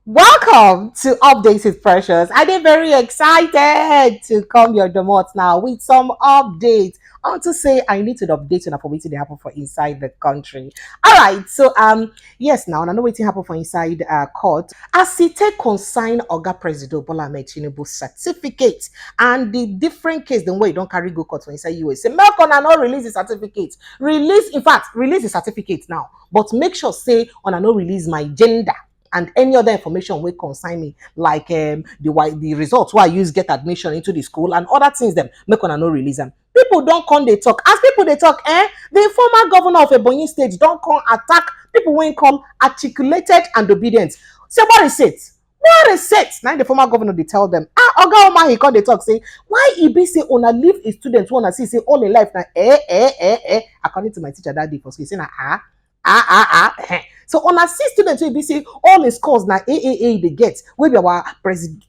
Welcome to Updates with Precious. I am very excited to come your domot now with some updates. I want to say I need to update on for waiting to happen for inside the country. All right, so yes, now I know waiting happen for inside court. As it take consign Oga President Bola Ahmed Tinubu certificate and the different case the way don't carry go court for inside USA. Make on not release the certificate. Release the certificate now, but make sure say on not release my gender and any other information will consign me, like the results why I use get admission into the school and other things them make on no release them. People don't come they talk. As people they talk, the former governor of Ebonyi State don't come attack people when come articulated and obedient. So what is it? What is it? Now the former governor they tell them, Oga Umahi come they talk say, why he be say on a leave his students wanna see say all in life now according to my teacher that day for school, say na so on a see students wey be say all his scores na AAA they get wey be our president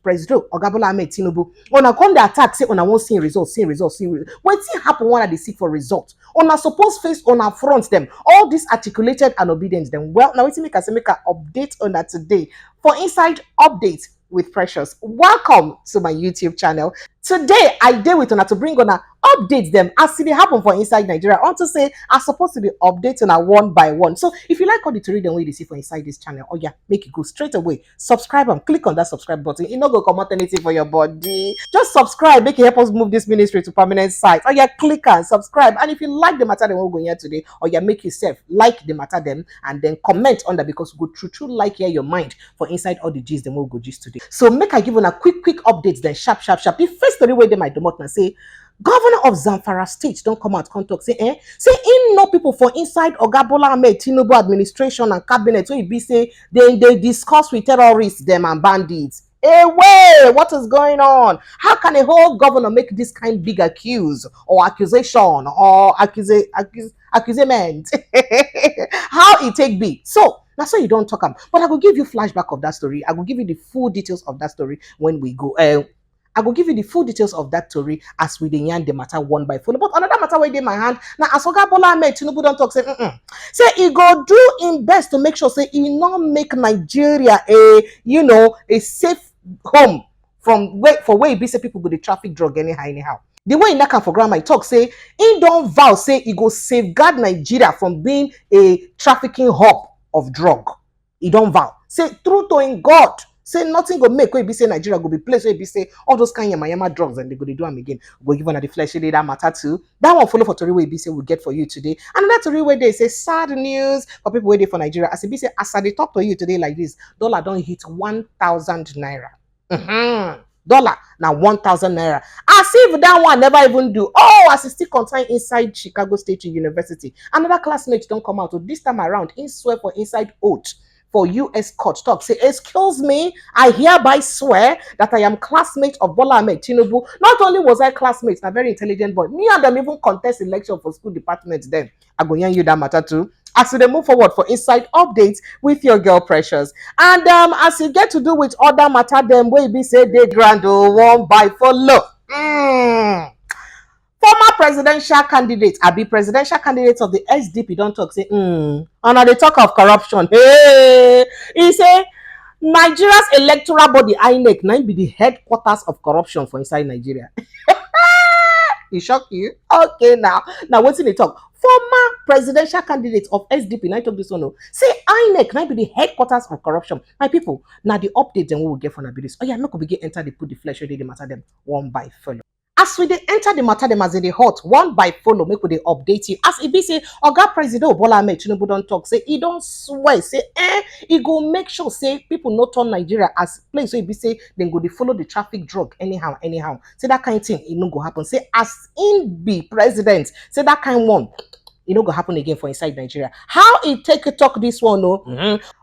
Oga Bola Ahmed Tinubu una come dey attack say una wan see results wetin happen when they seek for results una suppose face una front them all this articulated and obedient them. Well, now wetin make I say make I update on that today for inside update with Precious. Welcome to my YouTube channel. Today I deal with una to bring on update them as it happen for inside Nigeria. I want to say I'm supposed to be updating one by one. So if you like all the to read and way you see for inside this channel, oh yeah, make it go straight away. Subscribe and click on that subscribe button. It not go come out anything for your body. Just subscribe, make it help us move this ministry to permanent site. Oh yeah, click and subscribe. And if you like the matter that we're going here today, oh yeah, make yourself like the matter them and then comment on that because we go true like here your mind for inside all the G's them will go gist today. So make I give on a quick updates then sharp. The first story where they might demot and say Governor of Zamfara State don't come out contact say say in no people for inside Oga Bola Ahmed Tinubu administration and cabinet so it be say they discuss with terrorists them and bandits. Hey, wait, what is going on? How can a whole governor make this kind big accusation or accusement? How it take be? So that's why you don't talk about. But I will give you flashback of that story. I will give you the full details of that story when we go. I will give you the full details of that story as we yarn the matter one by one. But another matter where in my hand now, as Oga Bola Ahmed Tinubu don't talk say, say he go do in best to make sure say he not make Nigeria a safe home from where be say people go the traffic drug anyhow. The way in that for grandma he talk say he don't vow say he go safeguard Nigeria from being a trafficking hub of drug. He don't vow say true to in God. Say nothing go make where be say Nigeria go be place where be say all those kind of yama drugs and they go to do them again. Go give on the flesh that matter too. That one follow for Tori way be say we get for you today. And that Tori where they say sad news for people waiting for Nigeria. As it be say as I talk to you today like this, dollar don't hit 1,000 naira. Dollar now 1,000 naira. As if that one never even do. Oh, as it still contain inside Chicago State University. Another classmate don't come out. So this time around, in swear for inside oath for US court talk. Say, excuse me, I hereby swear that I am classmate of Bola Ahmed Tinubu. Not only was I classmate, a very intelligent boy. Me and them even contest election for school department then. I go yarn you that matter too. As we move forward for inside updates with your girl Precious. And as you get to do with other matter them where be say they grand one by follow. Former presidential candidate, I be presidential candidate of the SDP don't talk say, and they talk of corruption. Hey, he say Nigeria's electoral body Inec now be the headquarters of corruption for inside Nigeria. It shock you? Okay, now what's in the talk? Former presidential candidate of SDP, now talk this one. Say Inec now be the headquarters of corruption. My people, now the update then we will get from this. Oh yeah, I'm not gonna begin enter the put the flesh where they matter them one by follow. As we dey enter the matter them as in the hot one by follow make we dey update you as e be say Oga President Bola Ahmed Tinubu don talk say he don swear say he go make sure say people no turn Nigeria as place where e be say dem go dey follow the traffic drug anyhow say that kind thing e no go happen say as im be president say that kind one e no go happen again for inside Nigeria. How e take talk this one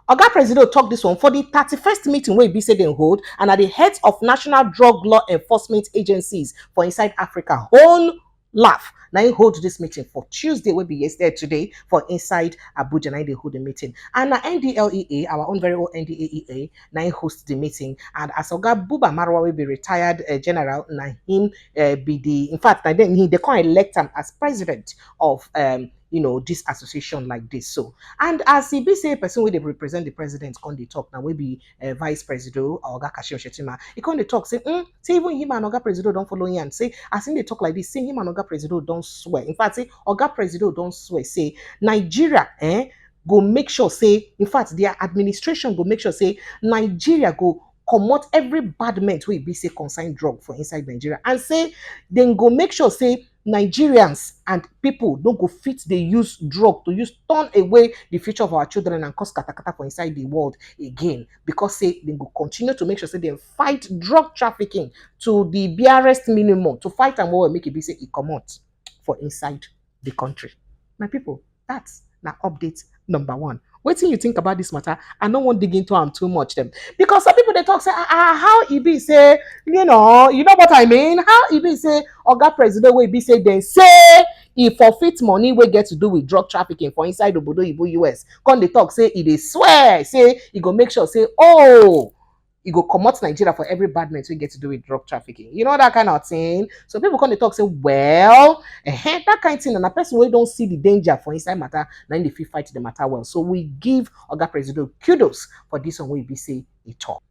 Oga President talk this one for the 31st meeting where be say dem hold and are the heads of national drug law enforcement agencies for inside Africa whole laugh. Now he hold this meeting for Tuesday, will be yesterday today for inside Abuja. Now they hold the meeting. And NDLEA, our own very own NDLEA, now he host the meeting. And as Oga Buba Marwa will be retired general, now him be the in fact now then they can't elect him as president of this association like this. So, and as he be say a person where they represent the president, can they talk now, we be vice president or Oga Kashim Shetima, he can they talk, say even him and Oga president don't follow him and say, as in they talk like this, say him and Oga president don't swear. In fact, say Oga president don't swear, say Nigeria, go make sure say, in fact, their administration go make sure say Nigeria go comot every bad meant wey be say consign drug for inside Nigeria and say then go make sure say Nigerians and people don't go fit they use drug to use turn away the future of our children and cause katakata for inside the world again because say they go continue to make sure say they fight drug trafficking to the barest minimum to fight and what make it be say it comot for inside the country. My people, that's now update number one. What do you think about this matter? I don't want to dig into them too much them because some people they talk say how it be say you know what I mean, how it be say Oga president will be say then say he forfeit money we get to do with drug trafficking for inside Obodo Ibo US. Come they talk say he they swear say he go make sure say he go comot Nigeria for every bad man we get to do with drug trafficking. You know that kind of thing. So people come they talk say, well, that kind of thing, and a person we don't see the danger for inside matter, then if you fight the matter well. So we give Oga President kudos for this one we be say he talk.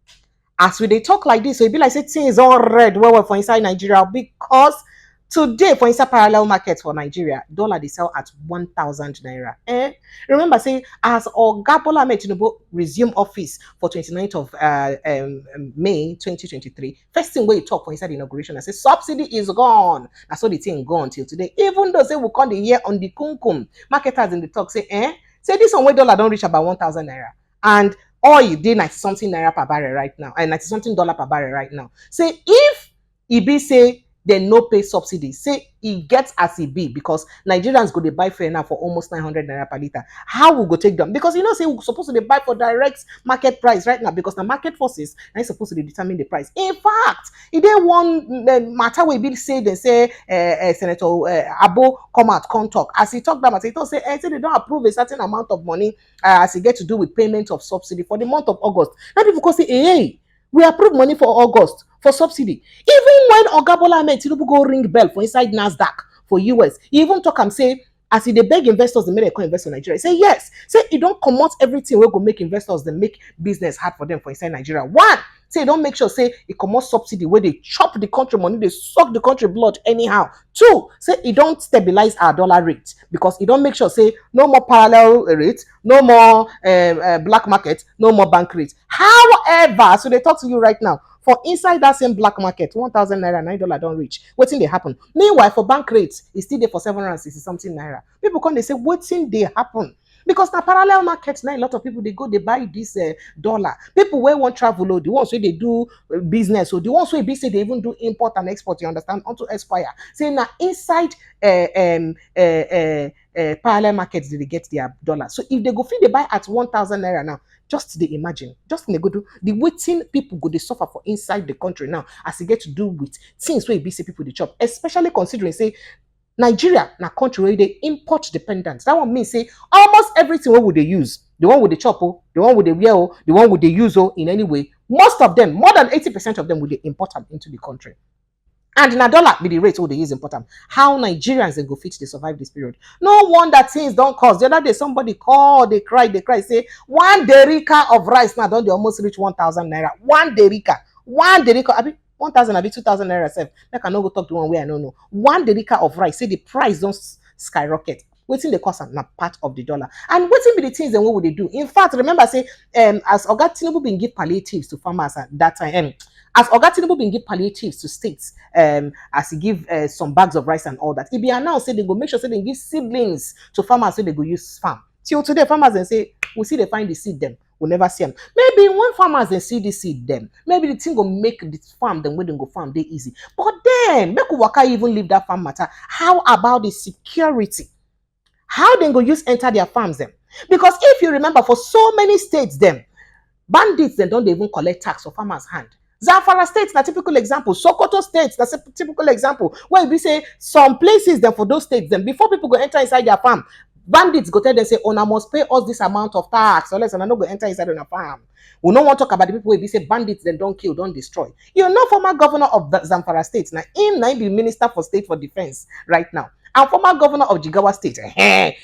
As we they talk like this, so it be like say things all red well for inside Nigeria because today for inside parallel market for Nigeria, dollar they sell at 1,000 naira. Remember say as Oga Bola Ahmed Tinubu resume office for 29th of May 2023, first thing we talk for inside the inauguration, I say subsidy is gone. That's all the thing gone till today. Even though say we come the year on the kunkum, marketers in the talk say say this one way dollar don't reach about 1,000 naira and oil did 90 something naira per barrel right now and 90 something dollar per barrel right now. Say if e be say they no pay subsidy, say e gets as e be because Nigerians go they buy fair now for almost 900 naira per liter. How we go take them? Because say we're supposed to buy for direct market price right now because the market forces are supposed to determine the price. In fact, if they one matter we be say they say Senator Abo come out come talk as he talk that matter, he say they don't approve a certain amount of money as he get to do with payment of subsidy for the month of August. Now people go say hey, we approve money for August for subsidy. Even when Oga Bola Ahmed Tinubu go ring bell for inside NASDAQ for US, he even talk and say, as he they beg investors, they make them invest in Nigeria. He say yes. Say he don't comot everything we go make investors, they make business hard for them for inside Nigeria. One, say don't make sure say he comot subsidy where they chop the country money, they suck the country blood anyhow. Two, say he don't stabilize our dollar rate because he don't make sure say no more parallel rate, no more black market, no more bank rate. However, so they talk to you right now. For inside that same black market, 1,000 naira, $9 don't reach. What thing they happen? Meanwhile, for bank rates, it's still there for 760 something naira. People come, they say, what thing they happen? Because now parallel markets, now a lot of people they go, they buy this dollar. People where want travel, the ones where they do business, or the ones where they say they even do import and export, you understand, onto Aspire. Say now inside parallel markets, they get their dollar. So if they go feed they buy at 1,000 naira now, just they imagine, just they go do the waiting people go they suffer for inside the country now as they get to do with things where BC people they chop, especially considering say Nigeria na country where they import dependent. That one means say almost everything what would they use, the one with the chop, the one with the wear, the one with the use in any way, most of them, more than 80% of them would they import them into the country. And in a dollar be the rate they use important. How Nigerians they go fit they survive this period. No wonder things don't cost. The other day somebody called, they cry, say 1 derika of rice now don't they almost reach 1,000 naira. 1 derika, I mean 1,000, I be 2,000 naira self. I can not go talk to one way I don't know. 1 derika of rice, say the price don't skyrocket. Waiting the cost and part of the dollar. And waiting be the things and what would they do? In fact, remember say as Oga Tinubu been give palliatives to farmers at that time. As Oga Tinubu been give palliatives to states, as he give some bags of rice and all that, he be announced say they go make sure say they give seedlings to farmers so they go use farm. Till today, farmers then say we see they find the seed them, we'll never see them. Maybe when farmers then see the seed them, maybe the thing will make the farm them when they go farm they easy. But then make waka even leave that farm matter. How about the security? How they go use enter their farms them? Because if you remember, for so many states them, bandits then don't even collect tax for farmers' hand. Zamfara State na typical example. Sokoto State that's a typical example. Where we say some places then for those states then before people go enter inside their farm, bandits go tell them say, "Una must pay us this amount of tax, or else I no go enter inside on a farm." We no want to talk about the people where we say bandits then don't kill, don't destroy. You know, former governor of the Zamfara State now, him be minister for state for defense right now. and former governor of Jigawa State.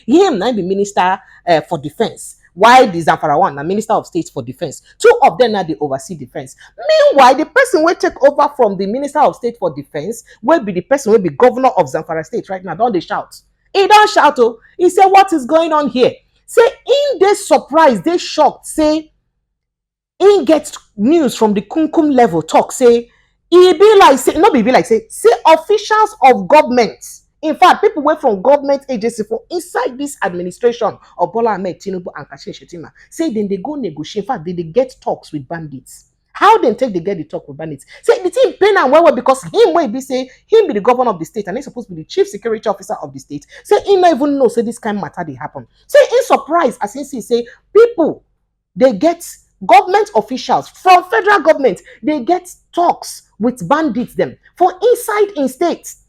Him now be minister for defense. Why the Zamfara one, the minister of state for defense? Two of them now they oversee defense. Meanwhile, the person will take over from the minister of state for defense will be the person will be governor of Zamfara state right now. Don't they shout? He don't shout. Oh, he said, "What is going on here?" Say in they surprised, they shocked. Say in get news from the kunkum level talk. Say he be like say not be like say officials of government. In fact, people went from government agency for inside this administration of Bola Ahmed Tinubu and Kashim Shettima say then they go negotiate. In fact, they get talks with bandits. How they take they get the talk with bandits? Say the thing pain and well because him wey be say him be the governor of the state and he's supposed to be the chief security officer of the state. Say he not even know say this kind of matter they happen. Say he surprised as he see say people they get government officials from federal government they get talks with bandits them for inside in states.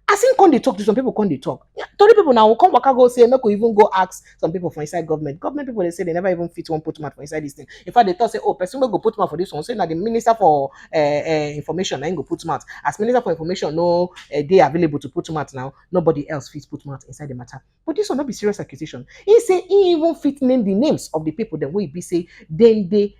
As in come they talk to some people, come they talk. Yeah, 30 people now will come back and go say, make we even go ask some people for inside government. Government people they say they never even fit one put mouth for inside this thing. In fact, they thought say, oh, person will go put mouth for this one. Say that the minister for information, I ain't go put mouth. As minister for information, no they available to put mouth now. Nobody else fits put mouth inside the matter. But this will not be serious accusation. He say he even fit name the names of the people that will be say then they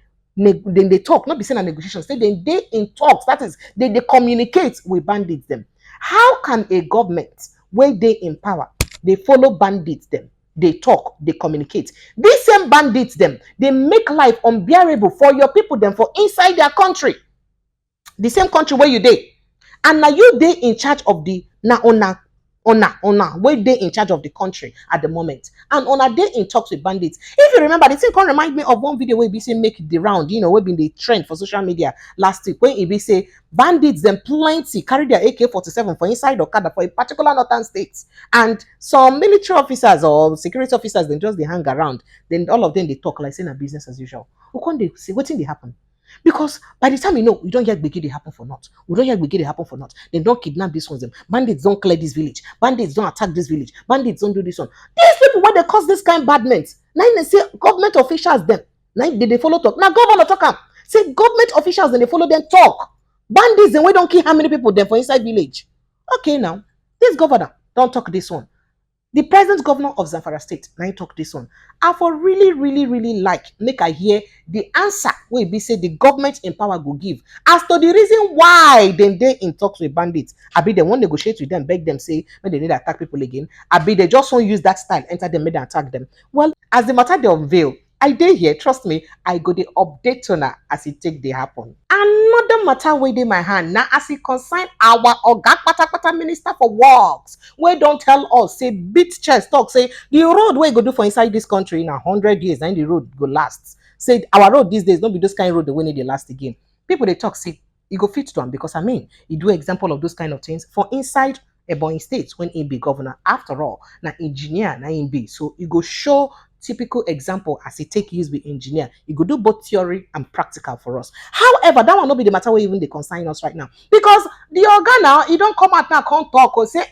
talk, not be saying a negotiation. Say then they in talks. That is they communicate with bandits them. How can a government where they in power, they follow bandits them, they talk, they communicate. These same bandits them, they make life unbearable for your people them for inside their country. The same country where you dey. And now you they in charge of the where they in charge of the country at the moment. And on a day in talks with bandits. If you remember, the thing can remind me of one video where BC make the round, you know, where been the trend for social media last week, when it say bandits them plenty carry their AK-47 for inside Okada for a particular northern state. And some military officers or security officers then just they hang around. Then all of them they talk like saying a business as usual. Who can they say what thing they happen? Because by the time you know, we don't hear Gbege they happen for not. We don't hear Gbege they happen for not. They don't kidnap these ones. Them. Bandits don't clear this village. Bandits don't attack this village. Bandits don't do this one. These people, when they cause this kind of badness, now they say government officials them. Now they follow talk. Now governor talk am. Say government officials then they follow them talk. Bandits then we don't kill how many people them for inside village. Okay now, this governor don't talk this one. The present governor of Zamfara State, now you talk this one. I for really like make I hear the answer where be say the government in power go give as to the reason why then they in talks with bandits. I be they won't negotiate with them, beg them, say when they need to attack people again. I be they just won't use that style, enter them, make them attack them. Well, as the matter they unveil, I dey here, trust me, I go the update on her as it take they happen. Another matter wey dey my hand now as it concern our oga kpatakpata minister for works wey don't tell us say beat chest talk say the road wey go do for inside this country in 100 years then the road go last. Say our road these days don't be those kind of road the way need dey last again. People they talk say e go fit to am because I mean e do example of those kind of things for inside Ebonyi State when he be governor. After all, na engineer na him be, so e go show typical example as he take use with engineer. You go do both theory and practical for us. However, that will not be the matter where even they consign us right now. Because the organ now, he don't come out now, can't talk or say,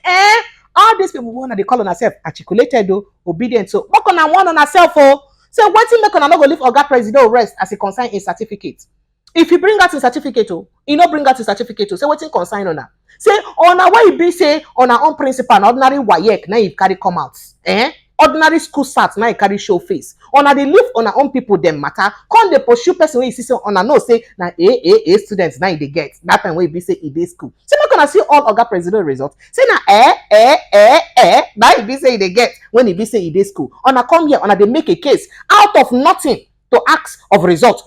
all these people want they call on ourselves articulated though, obedient. So what can I want on ourselves for? So what thing make on not go leave Oga President rest as he consign a certificate? If you bring out a certificate, you not bring out a certificate, say what thing consign on that? Say on our way be say on our own principle and ordinary WAEC now you carry come out. Ordinary school sat now you carry show face. On a they live on our own people them matter. Come they pursue person when you see on a no say now A students now they get that time when you be say e school. So not gonna see all Oga President results. Say now now you be say they get when you be say e school. On a come here on a they make a case out of nothing. To ask of result.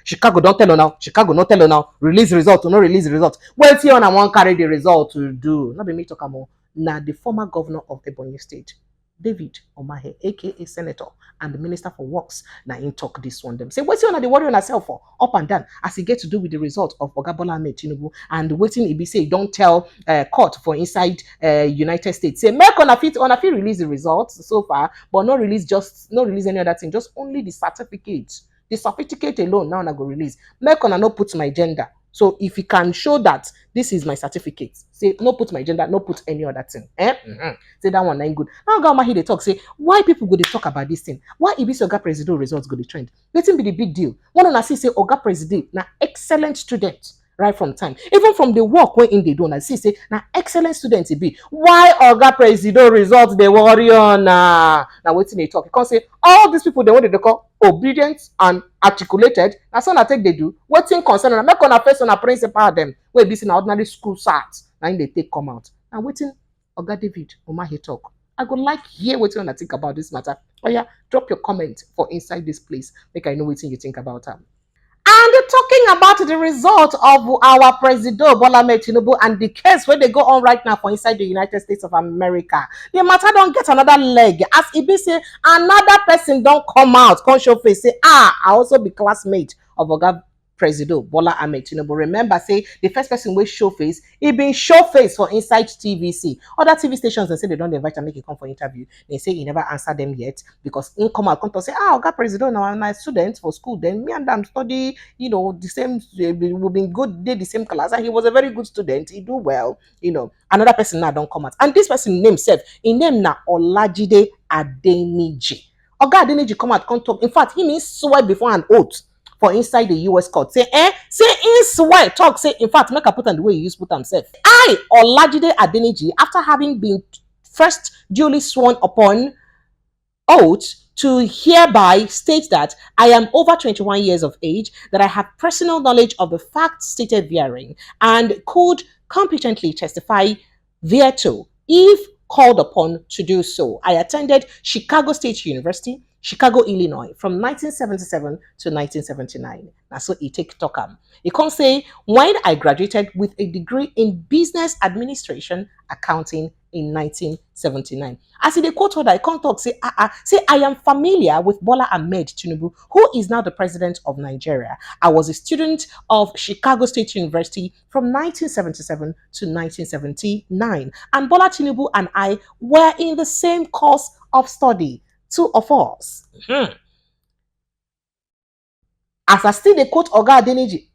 Chicago don't tell you now. Chicago not tell you now. Release result or no release result. Well, see on I want carry the result to do. Not be me talk about. Now the former governor of Ebonyi State, David Umahi, aka Senator, and the Minister for Works, now in talk this one them. Say, what's on the worry on herself for? Up and down, as he get to do with the result of Oga Bola Ahmed Tinubu and waiting he be say, don't tell court for inside United States. Say, make on a fit release the results so far, but not release any other thing, just only the certificate. The certificate alone now I go release. Make on no put my gender. So if you can show that this is my certificate, say no put my gender, no put any other thing. Say that one ain't good. Now go Umahi they talk, say why people go they talk about this thing? Why if Oga President results go the trend? Let him be the big deal. One on see say Oga President na excellent student right from time. Even from the work wey im dey do, I see say na excellent student e be. Why Oga Presido result dey worry on na wetin dey talk. E come say all these people dem wey dey call obedient and articulated, na so una take dey do. Wetin concern una? Make una face una principal dem wey be say na ordinary school sat na im dey take come out. Na wetin Oga David Umahi talk. I go like hear wetin una think about this matter. Oya, drop your comment for inside this place. Make I know wetin you think about am. And talking about the result of our President Bola Ahmed Tinubu and the case where they go on right now for inside the United States of America, the matter don't get another leg. As it be say another person don't come out, come show face, say, I also be classmate of Oga President Bola Ahmed Tinubu. Remember, say the first person will show face, he been show face for inside TVC. Other TV stations they say they don't invite and make it come for interview. They say he never answered them yet because in come out come to say, Oga President, now I'm a student for school. Then me and them study, the same. We've been good, did the same class, and he was a very good student. He do well, Another person now don't come out, and this person name self, in name na Olajide Adeniji. Oga Adeniji come out, come talk. In fact, he means swear before an oath for inside the US court. Say he swear, talk, say, in fact, make a put on the way he used put himself. I, Olajide Adeniji, after having been first duly sworn upon oath to hereby state that I am over 21 years of age, that I have personal knowledge of the facts stated therein, and could competently testify thereto if called upon to do so. I attended Chicago State University, Chicago, Illinois, from 1977 to 1979. That's so he take talk. He can say, when I graduated with a degree in business administration, accounting in 1979. As he dey quote order, I can't talk, say, say, I am familiar with Bola Ahmed Tinubu, who is now the president of Nigeria. I was a student of Chicago State University from 1977 to 1979. And Bola Tinubu and I were in the same course of study. Two of us. As I still dey quote Oga Adeniji,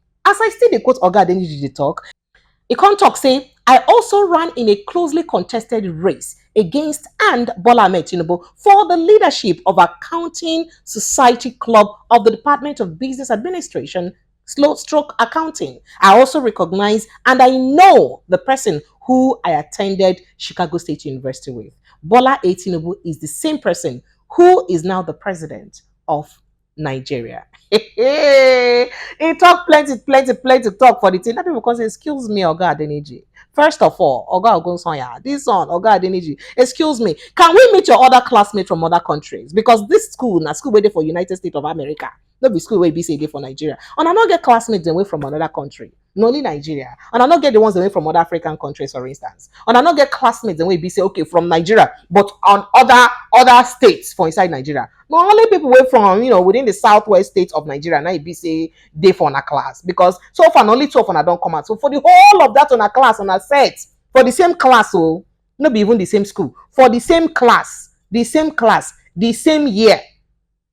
dey talk, he can't talk, say, I also ran in a closely contested race against and Bola Ahmed Tinubu for the leadership of Accounting Society Club of the Department of Business Administration, stroke accounting. I also recognize and I know the person who I attended Chicago State University with. Bola A. Tinubu is the same person who is now the president of Nigeria. He talk plenty talk for the thing. That people can say, excuse me, Oga Adeniji. First of all, Oga Ogunsonya, this one, Oga Adeniji, excuse me, can we meet your other classmates from other countries? Because this school, na school waiting for United States of America. No be school where be say for Nigeria. And I not get classmates away from another country. No, only Nigeria. And I not get the ones away from other African countries, for instance. And I not get classmates away be say, okay, from Nigeria, but on other states for inside Nigeria. Not only people away from, within the southwest states of Nigeria, now it be say they for a class. Because so far, only two of them don't come out. So for the whole of that on a class, on a set, for the same class, oh, not be even the same school, for the same class, the same year,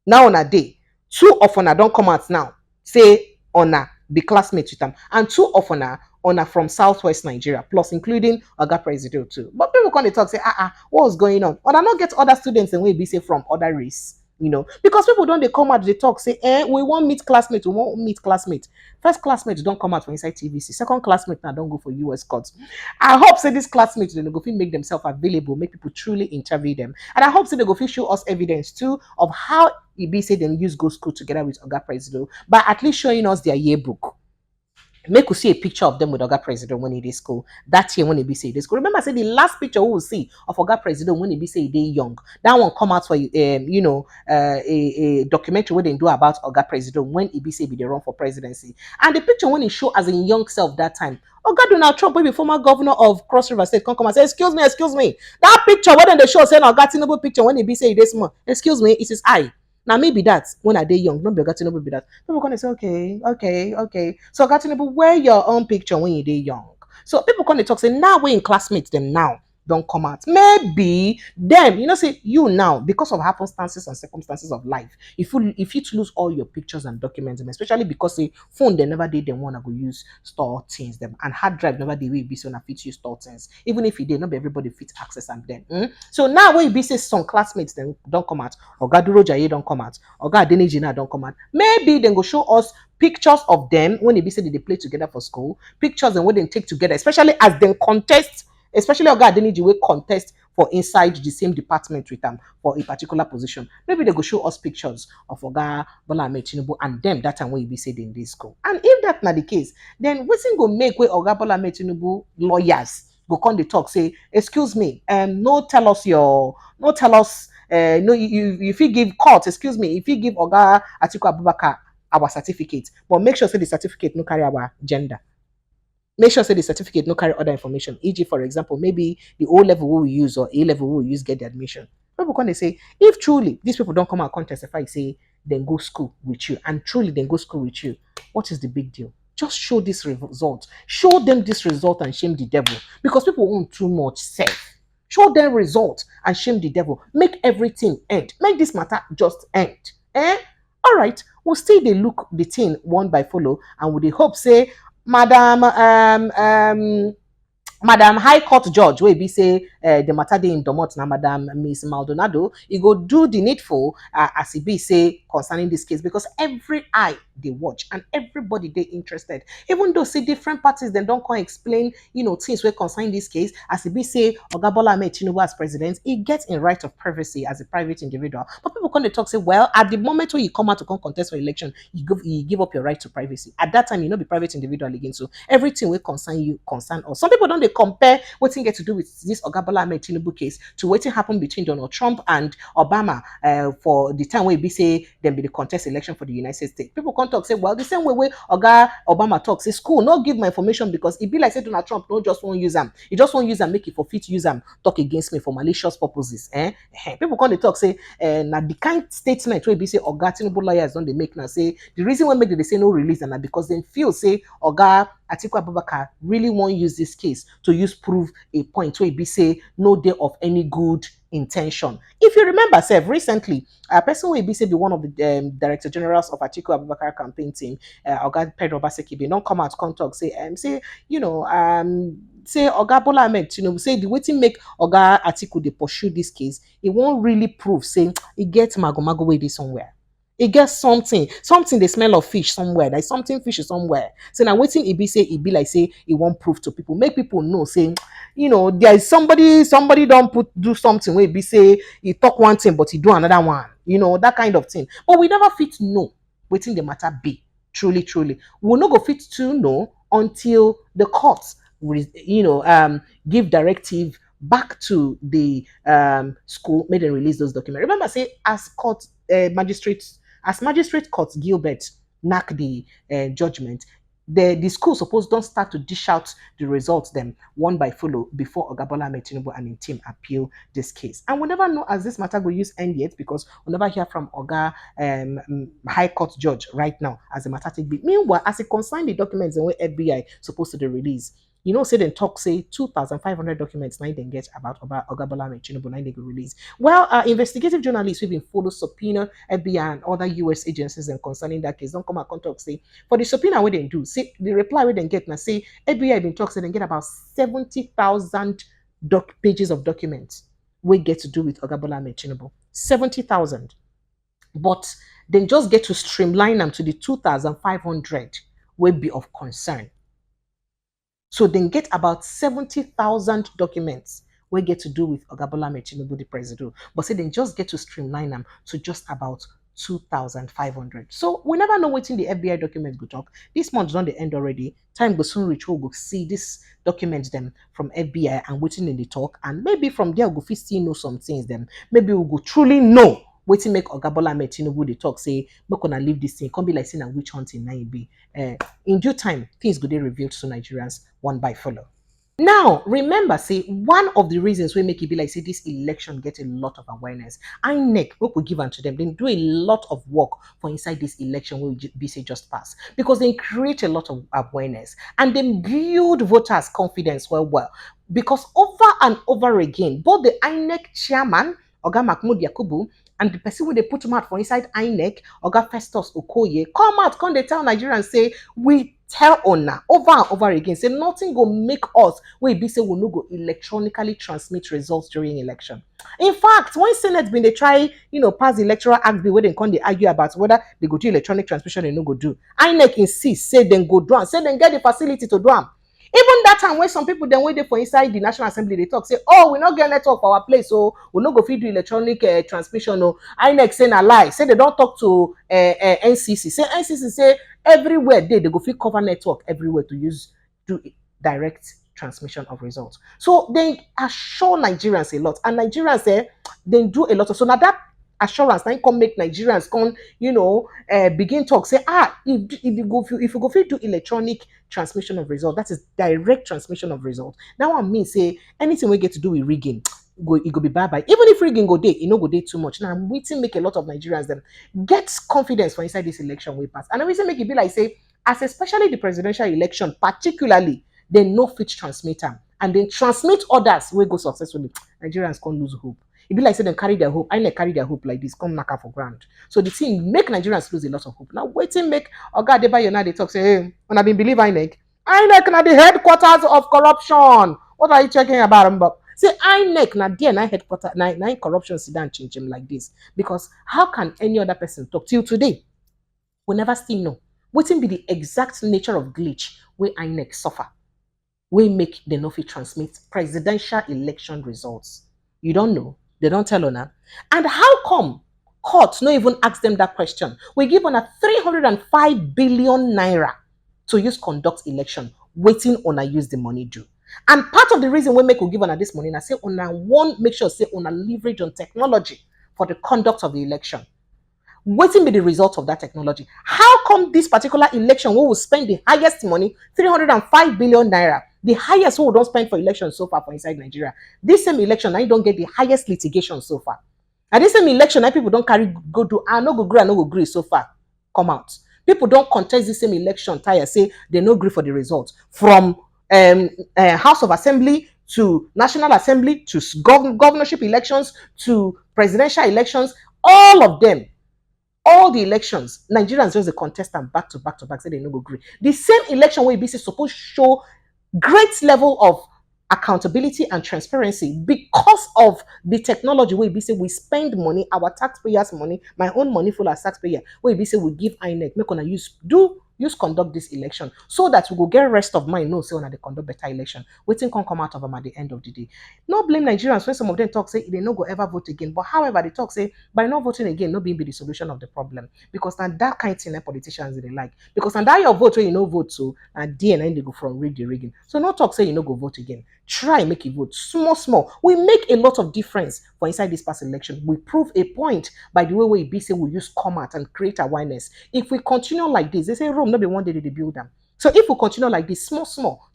now on a day. Two of una don't come out now. Say ona be classmates with them. And two of una from southwest Nigeria, plus including Oga President too. But people come to talk, say, what's going on? Or not get other students and we be say from other race. Because people don't they come out, they talk, say, we won't meet classmates, we won't meet classmates. First classmates don't come out for inside TVC. Second classmates now don't go for US courts. I hope say these classmates they go make themselves available, make people truly interview them. And I hope say they go show us evidence too of how it be say them use go school together with Oga President, by at least showing us their yearbook. Make we see a picture of them with Oga President when he did school. That year when he be say this school. Remember, I said the last picture we will see of Oga President when he be say they young. That one come out for a documentary where they do about Oga President when he be say be the run for presidency. And the picture when he show as a young self that time. Oga Donald Trump, will be former governor of Cross River State, come and say, excuse me. That picture when they show saying Oga Tinubu picture when he be say this small. Excuse me, it is I. Now maybe that's when are they young? Not be Oga Tinubu be that. People gonna say, okay. So Oga Tinubu, wear your own picture when you're young. So people gonna talk say now we're in classmates them now. don't come out. Maybe them, say you now, because of happenstances and circumstances of life, if you to lose all your pictures and documents, and especially because the phone they never did them want to go use store things them, and hard drive never did we be so na fit use store things. Even if you did, not be everybody fit access and then. So now when you be say some classmates then don't come out, or Gaduro Jaye don't come out, or God Denijina don't come out. Maybe then go show us pictures of them when they be say they play together for school, pictures and what they take together, especially as they contest, especially Oga Adeniji will contest for inside the same department with them for a particular position. Maybe they go show us pictures of Oga Bola Ahmed Tinubu and them that time when you be said in this school. And if that's not the case, then what's go make way Oga Bola Ahmed Tinubu lawyers go come the talk say, excuse me, no tell us your, no tell us, no if you give court, excuse me, if you give Oga Atiku Abubakar our certificate, but make sure say the certificate no carry our gender. Make sure say the certificate no carry other information. E.g., for example, maybe the O level we use or A level we use get the admission. People can they say, if truly these people don't come out and testify, say then go school with you, and truly then go school with you, what is the big deal? Just show this result. Show them this result and shame the devil. Because people want too much self. Show them result and shame the devil. Make everything end. Make this matter just end. All right, we'll still they look the thing one by follow, and with the hope say Madam Madam High Court Judge wey be say the matter dey in domot na Madam Miss Maldonado, e go do the needful as e be say concerning this case, because every eye dey watch and everybody dey interested. Even though say different parties dem don come explain things wey concern this case, as e be say Oga Bola Ahmed Tinubu as president, e get in right of privacy as a private individual. But people come dey talk say, well, at the moment when you come out to come contest for election, you give up your right to privacy. At that time, you no be private individual again. So everything will concern you, concern us. Some people don't they compare what thing get to do with this Oga Bola Ahmed Tinubu case to what happened between Donald Trump and Obama for the time where be say them be the contest election for the United States. People come talk say, well, the same way Oga Obama talks, say school not give my information because it be like say Donald Trump no just won't use them. He just won't use them, make it for fit use them, talk against me for malicious purposes. People come they talk say now the kind statement where be say Oga Tinubu lawyers don't they make now say the reason why make they say no release and because they feel say Oga Atiku Abubakar really won't use this case to use prove a point where it be say no day of any good intention. If you remember, Seth, recently, a person will be say be one of the director generals of Atiku Abubakar campaign team, Oga Pedro Baseki, don't come out come talk say say say Oga Bola Ahmed Tinubu say the waiting make Oga Atiku they pursue this case, it won't really prove say it gets mago way this somewhere. It gets something they smell of fish somewhere. Like something fishy somewhere. So now waiting it be say it be like say it won't prove to people. Make people know say, there is somebody don't do something where it be say he talk one thing but he do another one. That kind of thing. But we never fit know waiting the matter be. Truly, truly. We'll not go fit to know until the courts will, give directive back to the school, made them release those documents. Remember, say as court magistrates, as magistrate court Gilbert knack the judgment, the school suppose don't start to dish out the results them one by follow before Oga Bola Ahmed Tinubu and his team appeal this case. And we never know as this matter will use end yet because we never hear from Oga High Court Judge right now as the matter take be. Meanwhile, as it concern the documents and where FBI supposed to the release, say they talk say 2,500 documents now they get about Oga Bola Ahmed Tinubu now they go release. Well, investigative journalists who've been follow subpoena FBI and other US agencies and concerning that case don't come out and talk say for the subpoena what they do say the reply we then get now say FBI been talk say they get about 70,000 pages of documents we get to do with Oga Bola Ahmed Tinubu. 70,000. But then just get to streamline them to the 2,500 will be of concern. So then get about 70,000 documents we get to do with Oga Bola Ahmed Tinubu, the president. But say then just get to streamline them to just about 2,500. So we never know what's in the FBI documents go talk. This month on the end already. Time go soon reach, we'll go see this documents them from FBI and waiting in the talk. And maybe from there we'll go still know some things them. Maybe we'll go truly know waiting make Oga Bola Ahmed Tinubu the talk say we're gonna leave this thing. Can't be like saying a witch hunting now be. In due time, things go be revealed to Nigerians one by follow. Now, remember, say one of the reasons we make it be like say this election get a lot of awareness. Inec, what we give unto them, they do a lot of work for inside this election will be say just pass because they create a lot of awareness and they build voters' confidence well. Because over and over again, both the Inec chairman, Oga Mahmoud Yakubu, and the person who they put him out for inside Inec, Oga Festus Okoye, come out, come they tell Nigerians say we tell una over and over again say nothing go make us wey be say we no go electronically transmit results during election. In fact, when Senate been they try pass the electoral act bill wey dem come dey argue about whether they go do electronic transmission or no go do, INEC insist say dem go do am, say dem get the facility to do am. Even that time when some people then wait for inside the National Assembly, they talk say, oh, we not get network for our place, so we no go fit do electronic transmission. No, INEC say na lie. Say they don't talk to NCC. Say NCC say everywhere they go fit cover network everywhere to use do direct transmission of results. So they assure Nigerians a lot, and Nigerians say they do a lot of. So now that assurance now come make Nigerians come begin talk say if you go fit do electronic transmission of result, that is direct transmission of result. That one mean say anything we get to do with rigging it go be bye. Even if rigging go dey, e no go dey too much. Now I'm waiting make a lot of Nigerians them get confidence for inside this election we pass. And I waiting make it be like say as especially the presidential election particularly, they no fit transmit am and then transmit others wey go successfully. Nigerians can't lose hope. E be like say dem carry their hope. I carry their hope like this, come knack am for ground. So the thing make Nigerians lose a lot of hope. Now waiting make Oga Adebayo now they talk say, hey, when I been believe INEC. INEC na the headquarters of corruption. What are you talking about, Mbok? Say INEC na there na headquarters na corruption sit down change him like this. Because how can any other person talk till today? We never still know. Wetin be the exact nature of glitch where INEC suffer? We make the no fit transmit presidential election results. You don't know. They don't tell Ona. And how come court no even ask them that question? We give Ona 305 billion naira to use conduct election, waiting Ona use the money do. And part of the reason we make we give Ona this money, I say Ona want make sure say Ona leverage on technology for the conduct of the election. Waiting be the result of that technology. How come this particular election we will spend the highest money, 305 billion naira, the highest we don't spend for election so far for inside Nigeria? This same election, I don't get the highest litigation so far. And this same election, I people don't carry go do, I no go agree, I no go agree so far. Come out. People don't contest the same election, tire say they no agree for the results. From House of Assembly to National Assembly to governorship elections to presidential elections, all of them, all the elections, Nigerians just a contestant back to back to back, say they no go agree. The same election where BC supposed to show great level of accountability and transparency because of the technology where BC we spend money, our taxpayers' money, my own money full as taxpayer, where BC we give INEC, make on use conduct this election so that we will get rest of mind, no say on they conduct better election. Waiting can come out of them at the end of the day. No blame Nigerians when some of them talk say they no go ever vote again. But however, they talk say by not voting again, no being be the solution of the problem. Because now that kind of thing politicians they like. Because now that your vote where you no vote so and DNA they go from rig the rigging. So no talk say you no go vote again. Try make you vote small. We make a lot of difference for inside this past election. We prove a point by the way we be say we use combat and create awareness. If we continue like this, they say Rome not be one day they build them. So if we continue like this, small,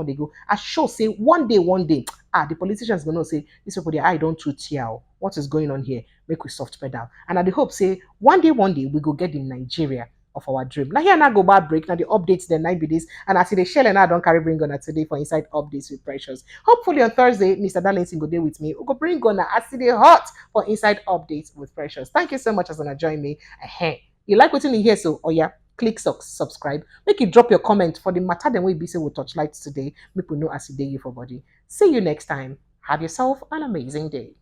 they go. I sure say one day, the politicians gonna say this people their eye don't treat here. What is going on here? Make we soft pedal. And I hope say one day we go get in Nigeria of our dream. Now here now go back break. Now the updates the night be this. And I see the shell and I don't carry bring on today for inside updates with Precious. Hopefully on Thursday, Mr. Darlington go there with me. We go bring on I see the hot for inside updates with Precious. Thank you so much as gonna join me. You like what you hear so oh yeah. Click subscribe. Make you drop your comment for the matter then we be say we touch lights today. Make we know as you day you for body. See you next time. Have yourself an amazing day.